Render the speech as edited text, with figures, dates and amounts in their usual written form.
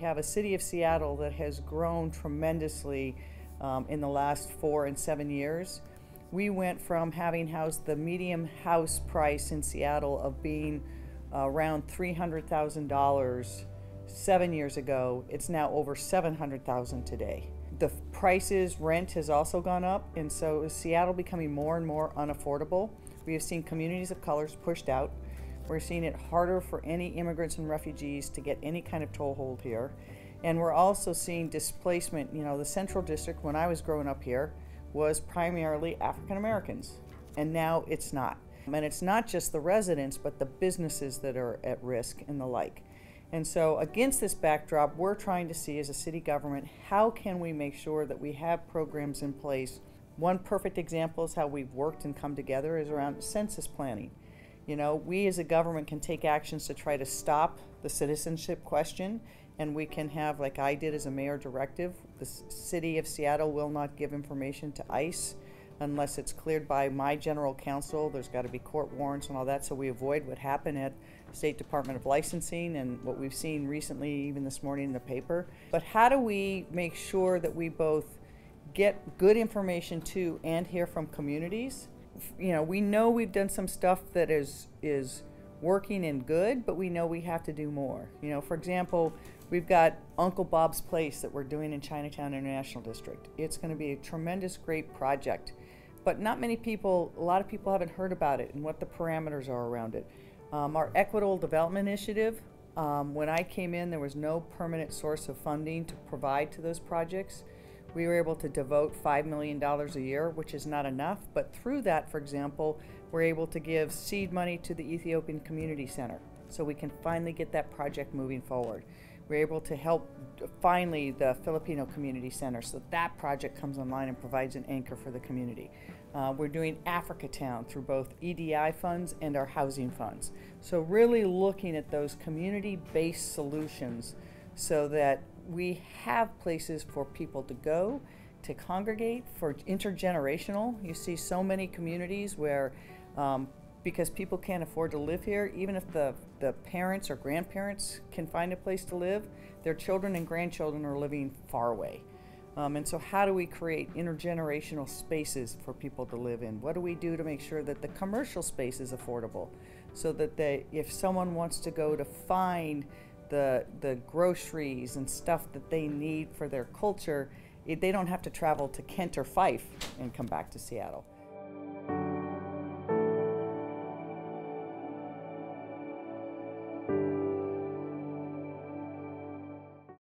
have a city of Seattle that has grown tremendously in the last 4 and 7 years. We went from having housed the median house price in Seattle of being around $300,000 7 years ago. It's now over $700,000 today. The prices, rent has also gone up, and so is Seattle becoming more and more unaffordable. We have seen communities of colors pushed out. We're seeing it harder for any immigrants and refugees to get any kind of toehold here. And we're also seeing displacement. You know, the Central District, when I was growing up here, was primarily African Americans, and now it's not. And it's not just the residents, but the businesses that are at risk and the like. And so against this backdrop, we're trying to see as a city government, how can we make sure that we have programs in place? One perfect example is how we've worked and come together is around census planning. You know, we as a government can take actions to try to stop the citizenship question, and we can have, like I did as a mayor directive, the city of Seattle will not give information to ICE unless it's cleared by my general counsel. There's got to be court warrants and all that, so we avoid what happened at State Department of Licensing and what we've seen recently, even this morning in the paper. But how do we make sure that we both get good information to and hear from communities? You know, we know we've done some stuff that is working and good, but we know we have to do more. You know, for example, we've got Uncle Bob's Place that we're doing in Chinatown International District. It's going to be a tremendous, great project, but not many people, a lot of people haven't heard about it and what the parameters are around it. Our Equitable Development Initiative, when I came in, there was no permanent source of funding to provide to those projects. We were able to devote $5 million a year, which is not enough, but through that, for example, we're able to give seed money to the Ethiopian Community Center so we can finally get that project moving forward. We're able to help finally the Filipino Community Center so that project comes online and provides an anchor for the community. We're doing Africa Town through both EDI funds and our housing funds. So really looking at those community-based solutions so that we have places for people to go, to congregate, for intergenerational. You see so many communities where because people can't afford to live here, even if the parents or grandparents can find a place to live, their children and grandchildren are living far away. And so how do we create intergenerational spaces for people to live in? What do we do to make sure that the commercial space is affordable so that if someone wants to go to find the groceries and stuff that they need for their culture, they don't have to travel to Kent or Fife and come back to Seattle.